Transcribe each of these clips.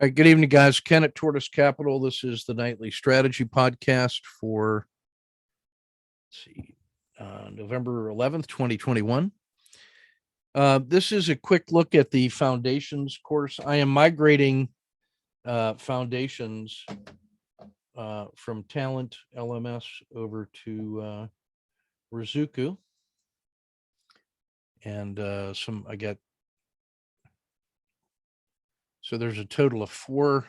All right, good evening, guys. Ken at Tortoise Capital. This is the nightly strategy podcast for November 11th, 2021. This is a quick look at the foundations course. I am migrating foundations from Talent LMS over to Rizuku. And so there's a total of 4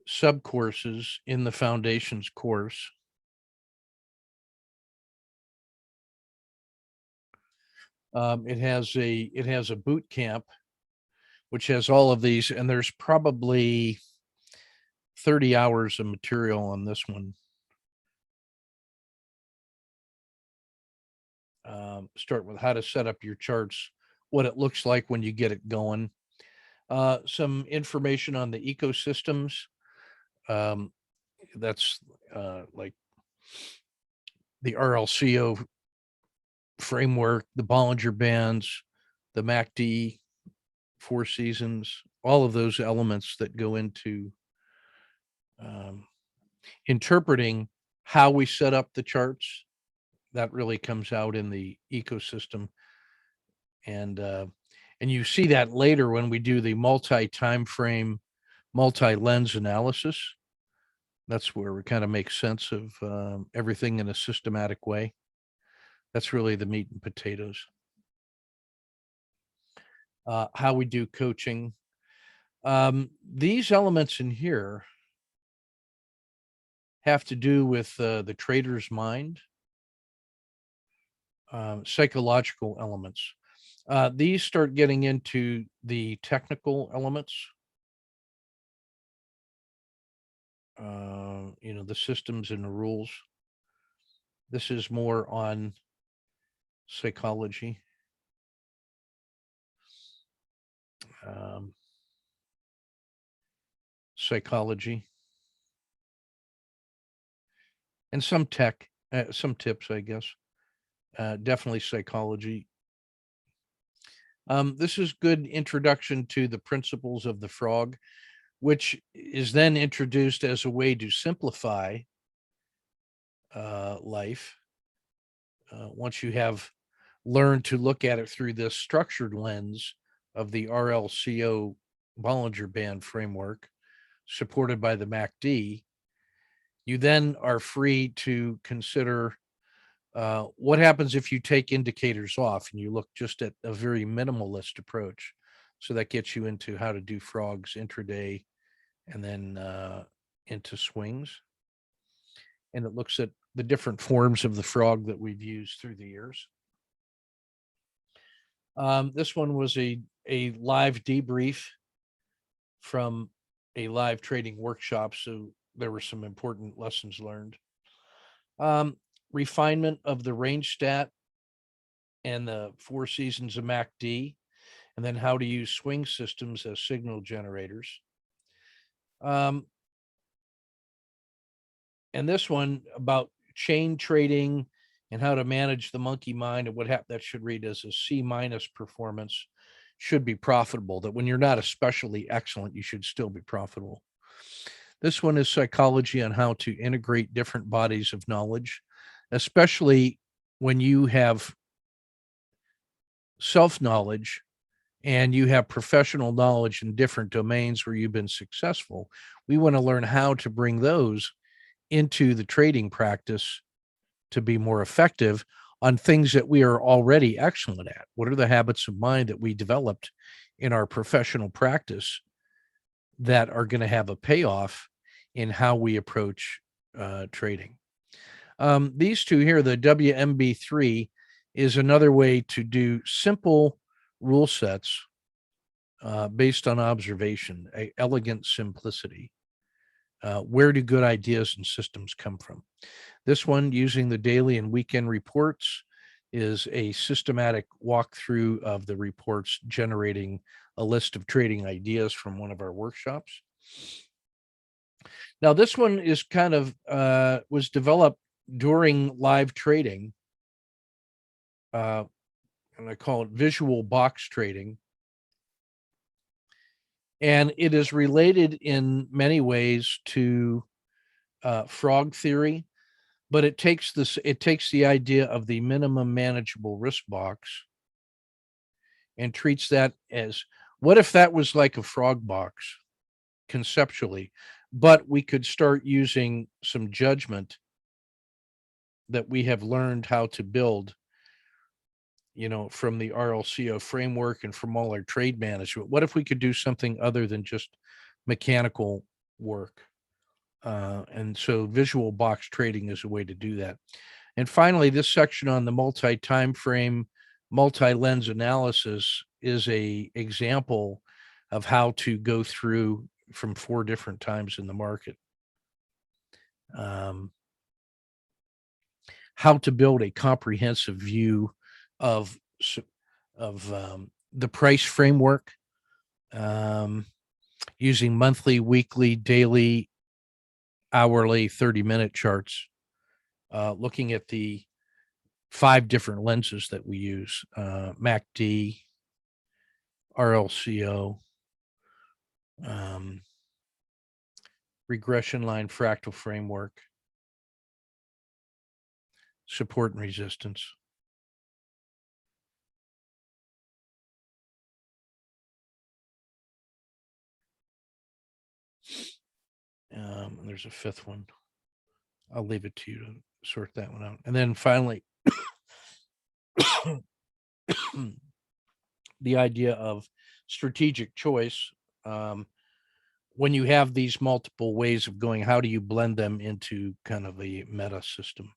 sub courses in the foundations course. It has a boot camp, which has all of these, and there's probably 30 hours of material on this one. Start with how to set up your charts, what it looks like when you get it going. Some information on the ecosystems. That's like the RLCO framework, the Bollinger Bands, the MACD, 4 seasons, all of those elements that go into interpreting how we set up the charts. That really comes out in the ecosystem. And you see that later when we do the multi-time frame, multi-lens analysis. That's where we kind of make sense of everything in a systematic way. That's really the meat and potatoes. How we do coaching. These elements in here have to do with the trader's mind, psychological elements. These start getting into the technical elements, the systems and the rules. This is more on psychology. And some tech, some tips, I guess. Definitely psychology. This is good introduction to the principles of the frog, which is then introduced as a way to simplify life. Once you have learned to look at it through this structured lens of the RLCO Bollinger Band framework, supported by the MACD, you then are free to consider what happens if you take indicators off and you look just at a very minimalist approach. So that gets you into how to do frogs intraday and then into swings. And it looks at the different forms of the frog that we've used through the years. This one was a live debrief from a live trading workshop. So there were some important lessons learned. Refinement of the range stat and the 4 seasons of MACD, and then how to use swing systems as signal generators. And this one about chain trading and how to manage the monkey mind, and what that should read as a C- performance should be profitable, that when you're not especially excellent, you should still be profitable. This one is psychology on how to integrate different bodies of knowledge, especially when you have self-knowledge and you have professional knowledge in different domains where you've been successful. We want to learn how to bring those into the trading practice to be more effective on things that we are already excellent at. What are the habits of mind that we developed in our professional practice that are going to have a payoff in how we approach trading? These two here, the WMB3 is another way to do simple rule sets based on observation, elegant simplicity. Where do good ideas and systems come from? This one, using the daily and weekend reports, is a systematic walkthrough of the reports, generating a list of trading ideas from one of our workshops. Now, this one is kind of was developed during live trading, and I call it visual box trading. And it is related in many ways to frog theory, but it takes the idea of the minimum manageable risk box and treats that as, what if that was like a frog box conceptually, but we could start using some judgment that we have learned how to build, from the RLCO framework and from all our trade management. What if we could do something other than just mechanical work? And so visual box trading is a way to do that. And finally, this section on the multi-time frame, multi-lens analysis is a example of how to go through from 4 different times in the market. How to build a comprehensive view of the price framework, using monthly, weekly, daily, hourly, 30-minute charts, looking at the 5 different lenses that we use: MACD, RLCO, regression line fractal framework, support and resistance. There's a 5th one. I'll leave it to you to sort that one out. And then finally, the idea of strategic choice. When you have these multiple ways of going, how do you blend them into kind of a meta system?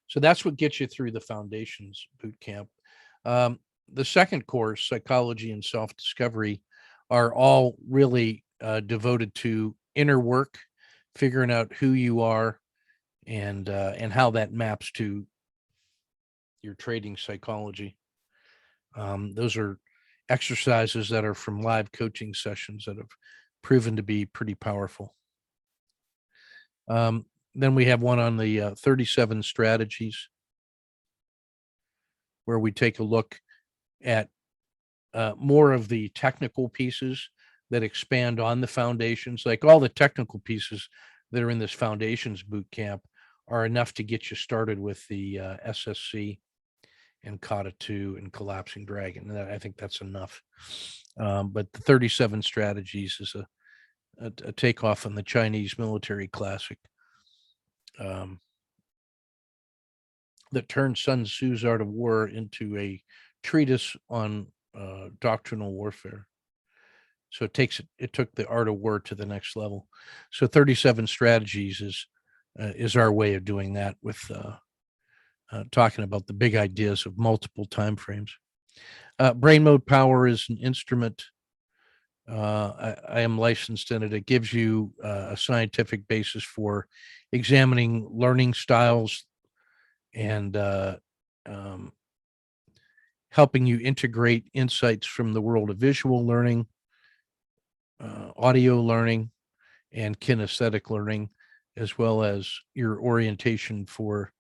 So that's what gets you through the foundations boot camp. The second course, psychology and self-discovery, are all really devoted to inner work, figuring out who you are, and how that maps to your trading psychology. Those are exercises that are from live coaching sessions that have proven to be pretty powerful. Then we have one on the 37 strategies, where we take a look at more of the technical pieces that expand on the foundations. Like, all the technical pieces that are in this foundations boot camp are enough to get you started with the SSC and Kata 2 and Collapsing Dragon. And I think that's enough. But the 37 strategies is a takeoff on the Chinese military classic, that turned Sun Tzu's Art of War into a treatise on doctrinal warfare. So it took the art of war to the next level. So 37 strategies is our way of doing that, with talking about the big ideas of multiple time frames. Brain mode power is an instrument. I am licensed in it. It gives you a scientific basis for examining learning styles and helping you integrate insights from the world of visual learning, audio learning, and kinesthetic learning, as well as your orientation for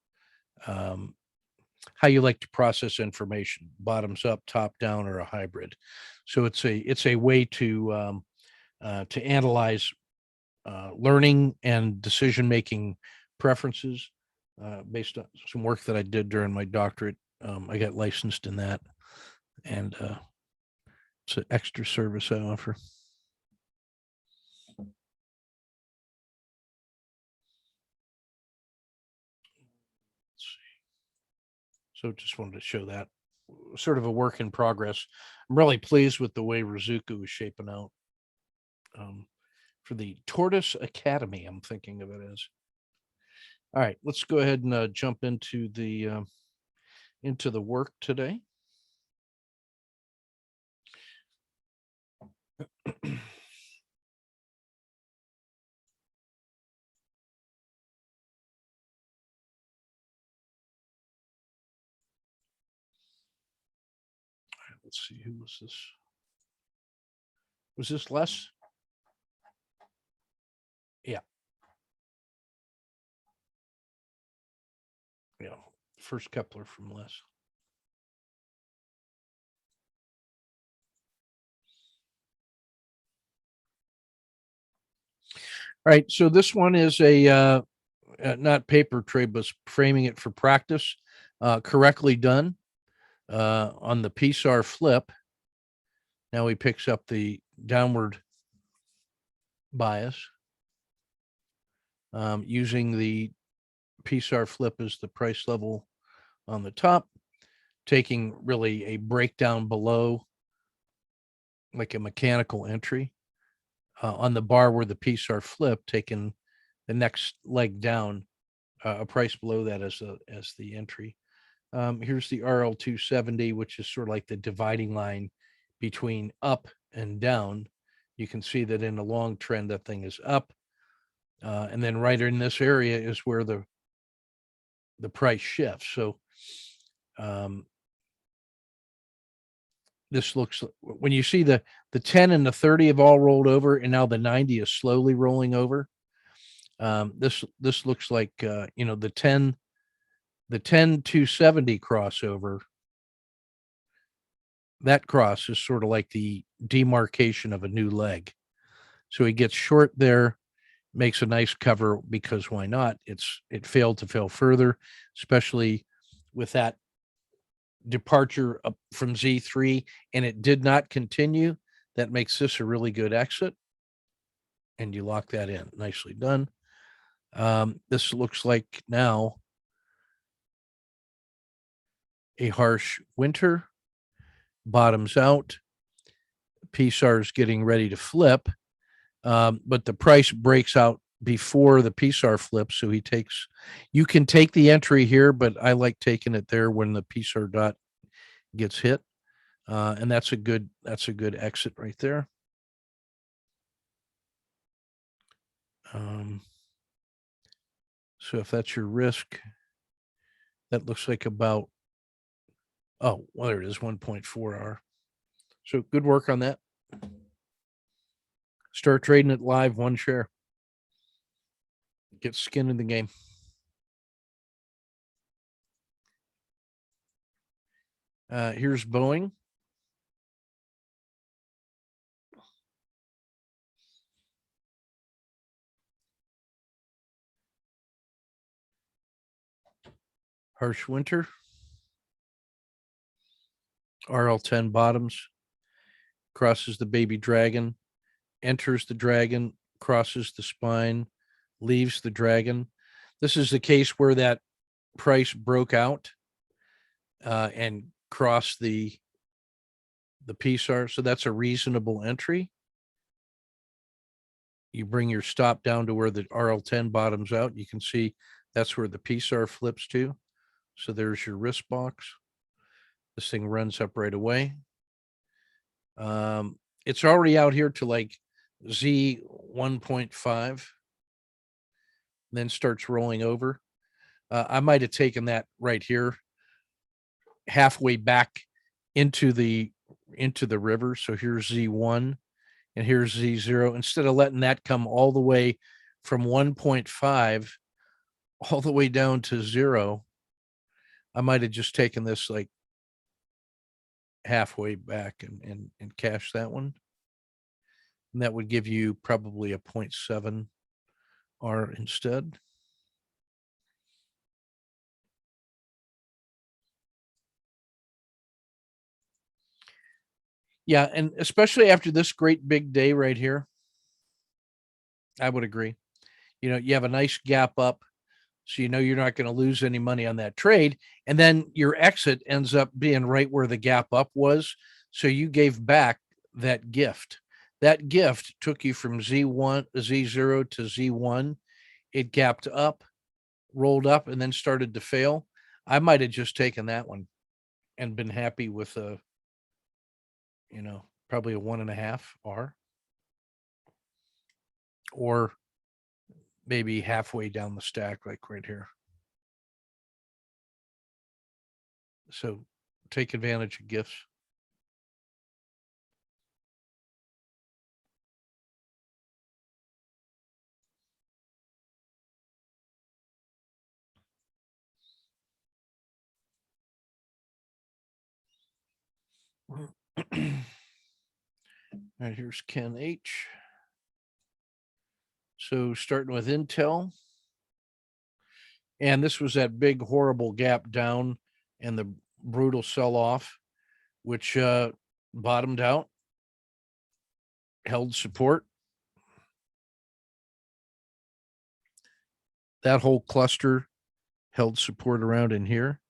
how you like to process information, bottoms up, top down, or a hybrid. So it's a way to analyze learning and decision making preferences based on some work that I did during my doctorate. I got licensed in that, and it's an extra service I offer. So just wanted to show that, sort of a work in progress. I'm really pleased with the way Rizuku is shaping out for the Tortoise Academy. I'm thinking of it as. All right, let's go ahead and jump into the work today. Let's see, who was this? Was this Les? Yeah. Yeah. First Kepler from Les. right. So this one is not paper trade, but framing it for practice, correctly done on the PSAR flip. Now he picks up the downward bias using the PSAR flip as the price level on the top, taking really a breakdown below, like a mechanical entry on the bar where the PSAR flip, taking the next leg down, a price below that as the entry. Here's the RL270, which is sort of like the dividing line between up and down. You can see that in the long trend, that thing is up. And then right in this area is where the price shifts. So this looks, when you see the 10 and the 30 have all rolled over, and now the 90 is slowly rolling over. This looks like the 10 270 crossover. That cross is sort of like the demarcation of a new leg. So he gets short there, makes a nice cover, because why not? It failed to fail further, especially with that departure up from Z3, and it did not continue. That makes this a really good exit, and you lock that in. Nicely done. This looks like now a harsh winter, bottoms out. PSAR is getting ready to flip, but the price breaks out before the PSAR flips. So you can take the entry here, but I like taking it there when the PSAR dot gets hit. And that's a good exit right there. So if that's your risk, that looks like about, oh, well, there it is, 1.4R. So good work on that. Start trading it live, one share. Get skin in the game. Here's Boeing. Harsh winter. RL10 bottoms. Crosses the baby dragon. Enters the dragon. Crosses the spine. Leaves the dragon. This is the case where that price broke out and crossed the PSAR. So that's a reasonable entry. You bring your stop down to where the RL10 bottoms out. You can see that's where the PSAR flips to. So there's your risk box. This thing runs up right away. It's already out here to like Z 1.5, then starts rolling over. I might have taken that right here, halfway back into the river. So here's Z1 and here's Z0. Instead of letting that come all the way from 1.5 all the way down to 0, I might have just taken this like halfway back and cash that one. And that would give you probably a 0.7 R instead. Yeah, and especially after this great big day right here, I would agree. You have a nice gap up, so you're not going to lose any money on that trade, and then your exit ends up being right where the gap up was, so you gave back that gift. That gift took you from Z0 to Z1. It gapped up, rolled up, and then started to fail. I might have just taken that one and been happy with probably a 1.5 R, or maybe halfway down the stack, like right here. So take advantage of gifts. All right, here's Ken H. So starting with Intel, and this was that big horrible gap down and the brutal sell off, which bottomed out, held support. That whole cluster held support around in here.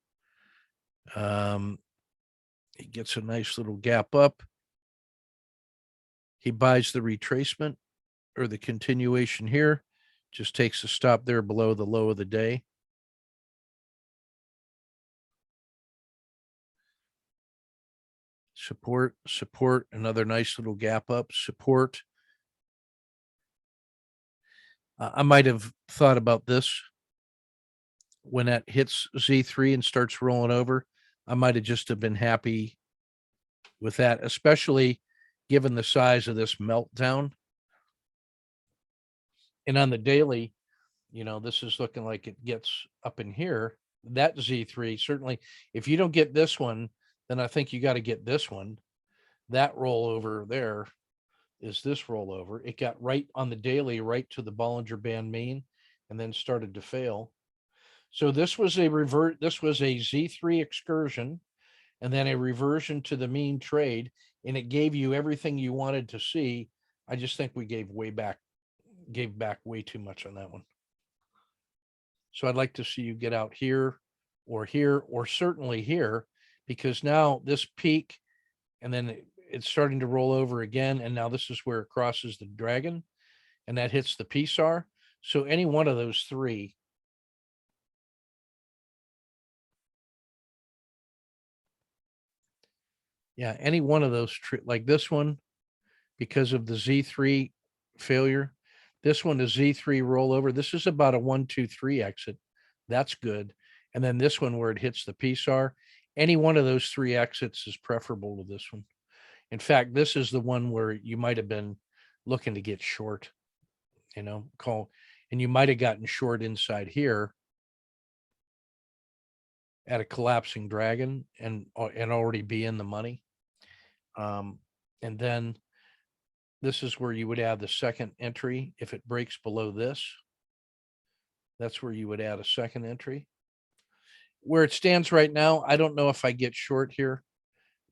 He gets a nice little gap up. He buys the retracement or the continuation here. Just takes a stop there below the low of the day. Support, support, another nice little gap up, support. I might have thought about this when that hits Z3 and starts rolling over. I might have just have been happy with that, especially given the size of this meltdown. And on the daily, this is looking like it gets up in here. That Z3, certainly, if you don't get this one, then I think you got to get this one. That rollover there is this rollover. It got right on the daily, right to the Bollinger Band mean, and then started to fail. So this was a Z3 excursion, and then a reversion to the mean trade, and it gave you everything you wanted to see. I just think we gave back way too much on that one. So I'd like to see you get out here, or certainly here, because now this peak, and then it's starting to roll over again. And now this is where it crosses the dragon, and that hits the PSAR. So any one of those three. Yeah, any one of those, like this one, because of the Z3 failure. This one is Z3 rollover. This is about a 1, 2, 3 exit. That's good. And then this one where it hits the PSAR. Any one of those three exits is preferable to this one. In fact, this is the one where you might have been looking to get short, and you might have gotten short inside here at a collapsing dragon and already be in the money. And then this is where you would add the second entry. If it breaks below this, that's where you would add a second entry. Where it stands right now, I don't know if I get short here.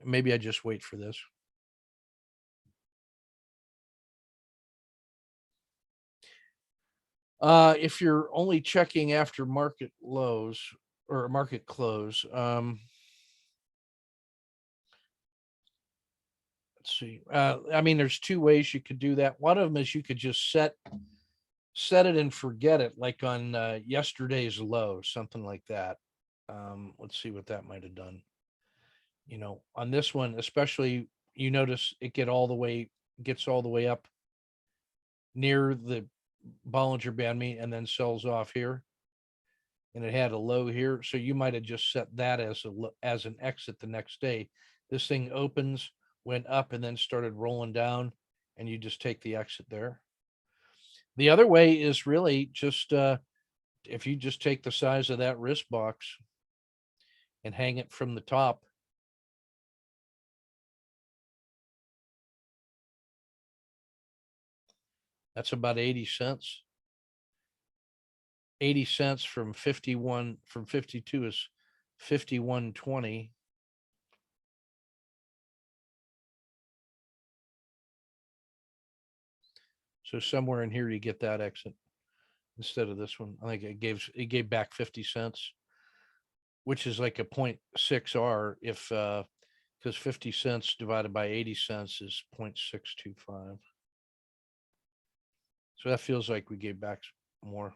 Maybe I just wait for this. If you're only checking after market lows or market close, let's see. There's two ways you could do that. One of them is you could just set it and forget it, like on yesterday's low, something like that. Let's see what that might have done. On this one, especially, you notice it gets all the way up near the Bollinger Band mean and then sells off here. And it had a low here. So you might have just set that as an exit the next day. This thing opens, went up, and then started rolling down, and you just take the exit there. The other way is really just if you just take the size of that risk box and hang it from the top. That's about 80 cents. 80 cents from 52 is 51.20. So somewhere in here you get that exit instead of this one. I think it gave back 50 cents, which is like a 0.6 R if because 50 cents divided by 80 cents is 0.625. So that feels like we gave back more.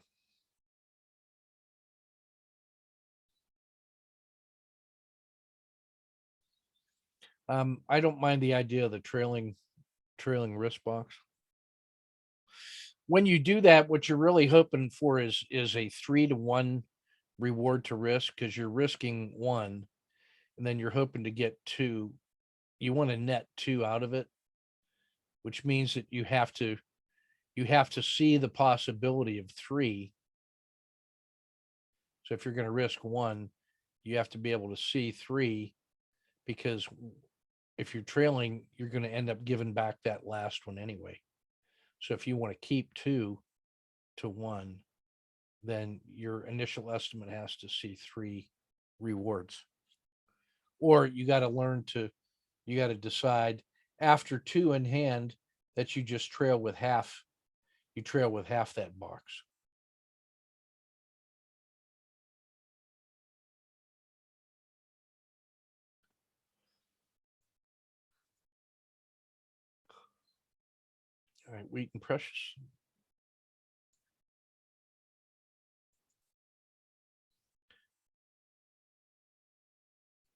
I don't mind the idea of the trailing risk box. When you do that, what you're really hoping for is a 3-to-1 reward to risk, because you're risking 1 and then you're hoping to get 2. You want to net 2 out of it, which means that you have to see the possibility of 3. So if you're going to risk 1, you have to be able to see 3, because if you're trailing, you're going to end up giving back that last one anyway. So if you want to keep 2, to 1, then your initial estimate has to see 3 rewards. Or you got to decide after 2 in hand that you just trail with half that box. All right, Wheat and Precious.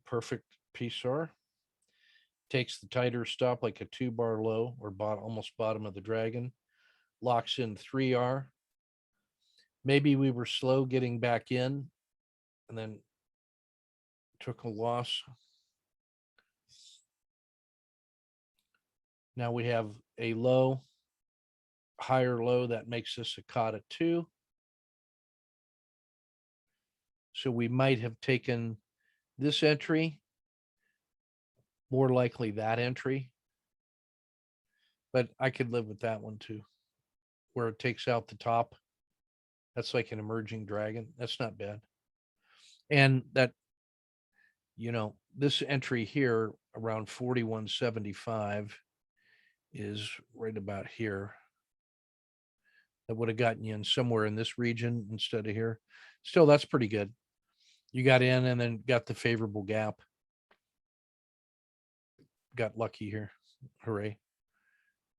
Perfect PSAR. Takes the tighter stop like a 2-bar low or almost bottom of the dragon. Locks in 3R. Maybe we were slow getting back in and then took a loss. Now we have a low, higher low that makes this a COTA 2. So we might have taken this entry, more likely that entry, but I could live with that one too, where it takes out the top. That's like an emerging dragon. That's not bad. And that, this entry here around 41.75 is right about here. That would have gotten you in somewhere in this region instead of here. Still, that's pretty good. You got in and then got the favorable gap. Got lucky here. Hooray.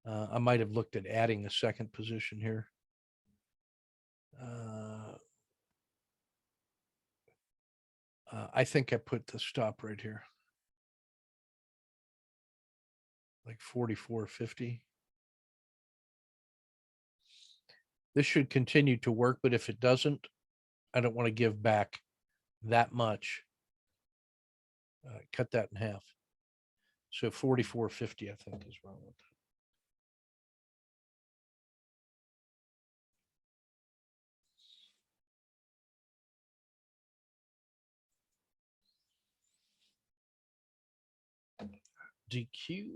I might have looked at adding a second position here. I think I put the stop right here. Like 44.50. This should continue to work, but if it doesn't, I don't want to give back that much. Cut that in half. So 44.50, I think, is wrong with that. DQ.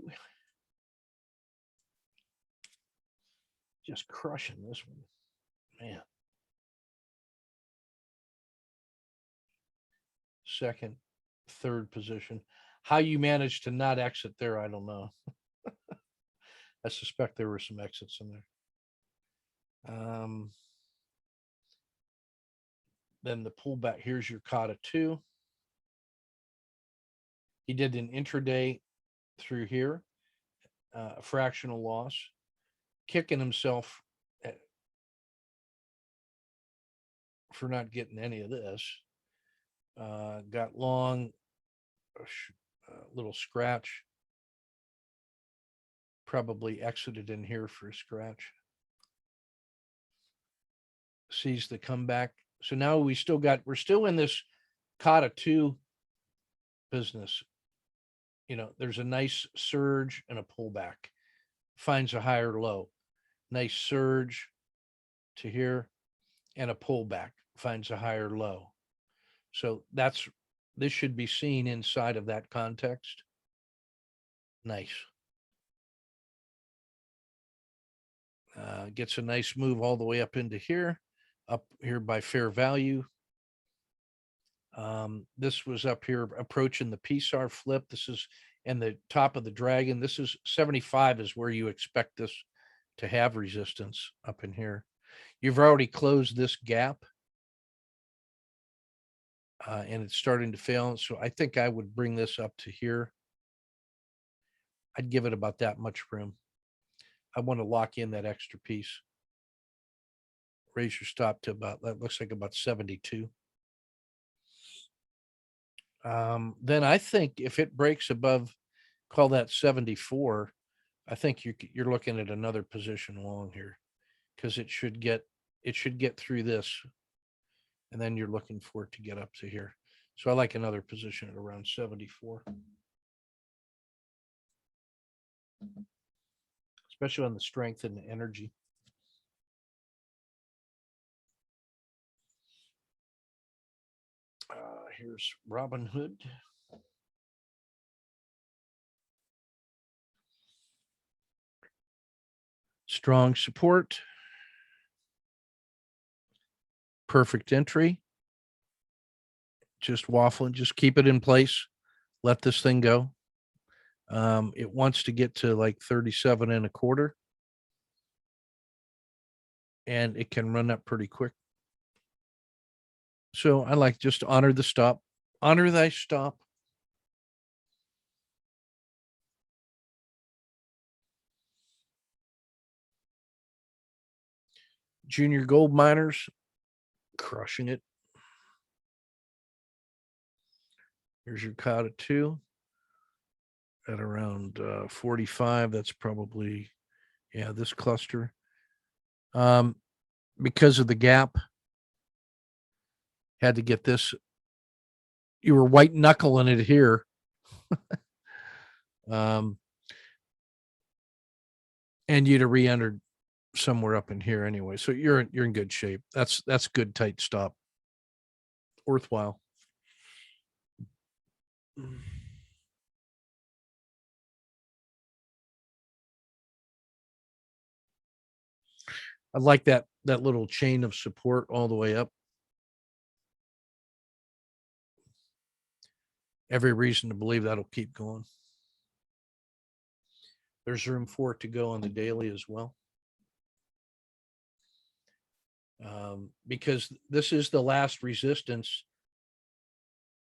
Just crushing this one. Man. Second, third position. How you managed to not exit there, I don't know. I suspect there were some exits in there. Then the pullback, here's your COTA 2. He did an intraday through here, a fractional loss, kicking himself for not getting any of this. Got long, little scratch. Probably exited in here for a scratch. Sees the comeback. So now we're still in this COTA 2 business. There's a nice surge and a pullback. Finds a higher low. Nice surge to here and a pullback. Finds a higher low. So this should be seen inside of that context. Nice. Gets a nice move all the way up into here, up here by fair value. This was up here approaching the PSAR flip. This is in the top of the dragon. This is 75 is where you expect this to have resistance up in here. You've already closed this gap. And it's starting to fail. So I think I would bring this up to here. I'd give it about that much room. I want to lock in that extra piece. Raise your stop to that looks like about 72. Then I think if it breaks above, call that 74, I think you're looking at another position long here, because it should get through this, and then you're looking for it to get up to here. So I like another position at around 74. Especially on the strength and the energy. Here's Robinhood. Strong support. perfect entry. Just waffling, just keep it in place. Let this thing go. It wants to get to like 37 and a quarter. And it can run up pretty quick. So I like just to honor the stop. Honor thy stop. Junior gold miners, crushing it. Here's your Kata 2 at around 45. That's probably, this cluster. Because of the gap, had to get this. You were white knuckling it here. And you'd have re-entered somewhere up in here anyway. So you're in good shape. That's good tight stop. Worthwhile. I like that little chain of support all the way up. Every reason to believe that'll keep going. There's room for it to go on the daily as well. Because this is the last resistance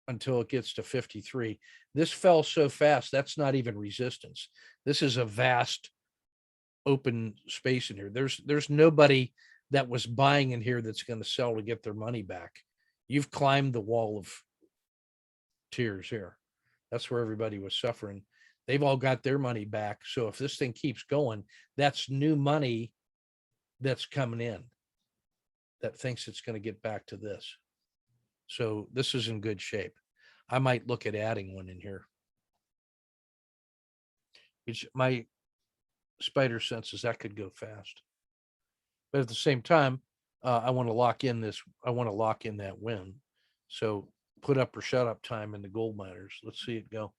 until it gets to 53. This fell so fast, that's not even resistance. This is a vast open space in here. There's nobody that was buying in here that's going to sell to get their money back. You've climbed the wall of tears here. That's where everybody was suffering. They've all got their money back. So if this thing keeps going, that's new money that's coming in that thinks it's going to get back to this. So this is in good shape. I might look at adding one in here. My spider senses that could go fast. But at the same time, I want to lock in that win. So put up or shut up time in the gold miners. Let's see it go.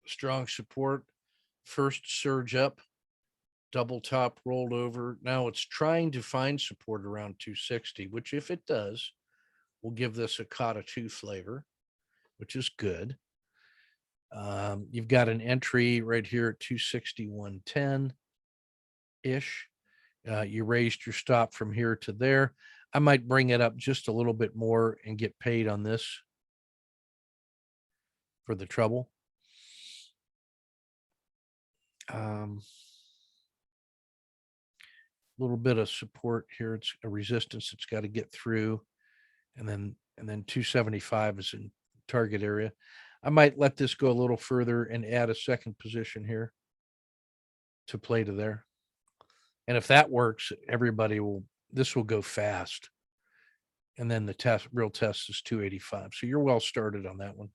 Strong support, first surge up, double top rolled over. Now it's trying to find support around 260, which if it does, will give this a Kata 2 flavor, which is good. You've got an entry right here at 261.10-ish. You raised your stop from here to there. I might bring it up just a little bit more and get paid on this for the trouble. A little bit of support here. It's a resistance it's got to get through. And then 275 is in target area. I might let this go a little further and add a second position here to play to there. And if that works, this will go fast. And then the real test is 285. So you're well started on that one.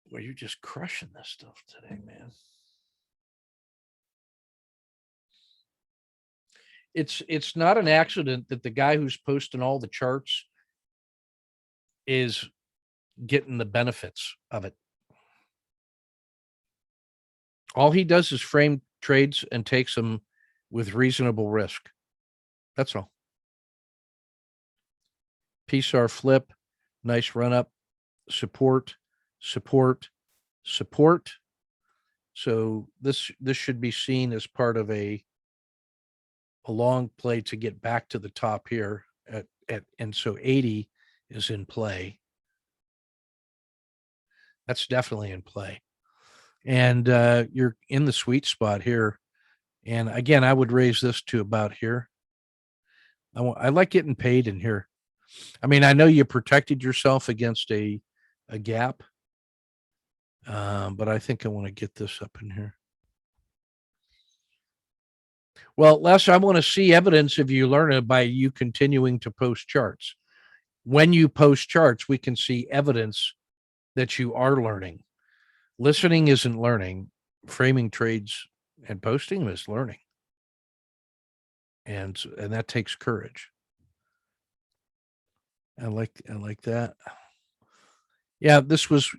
Well, you're just crushing this stuff today, man. It's not an accident that the guy who's posting all the charts is getting the benefits of it. All he does is frame trades and takes them with reasonable risk. That's all. PSAR flip, nice run up, support. So this should be seen as part of a long play to get back to the top here and so 80 is in play. That's definitely in play. And you're in the sweet spot here. And again, I would raise this to about here. I like getting paid in here. I mean, I know you protected yourself against a gap, but I think I want to get this up in here. Well, Les, I want to see evidence of you learn it by you continuing to post charts. when you post charts, we can see evidence that you are learning. Listening isn't learning. Framing trades and posting them is learning. And that takes courage. I like that. Yeah, this was,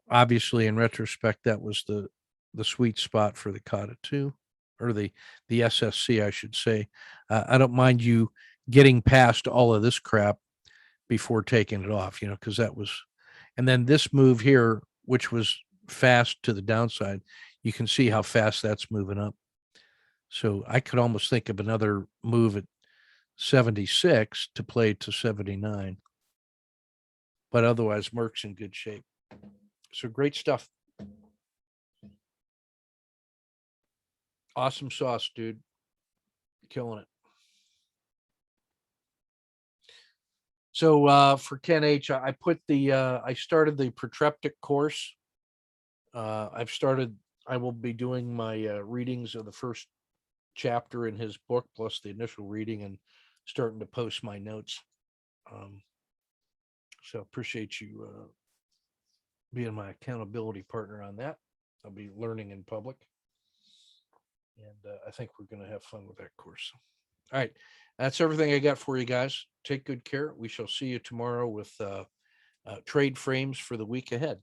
obviously in retrospect, that was the sweet spot for the Kata 2, or the SSC, I should say. I don't mind you getting past all of this crap before taking it off, because that was, and then this move here, which was fast to the downside, you can see how fast that's moving up. So I could almost think of another move at 76 to play to 79. But otherwise, Merck's in good shape. So great stuff. Awesome sauce, dude. Killing it. So for Ken H, I put I started the protreptic course. I will be doing my readings of the first chapter in his book, plus the initial reading, and starting to post my notes. So appreciate you being my accountability partner on that. I'll be learning in public. And I think we're going to have fun with that course. All right. That's everything I got for you guys. Take good care. We shall see you tomorrow with trade frames for the week ahead.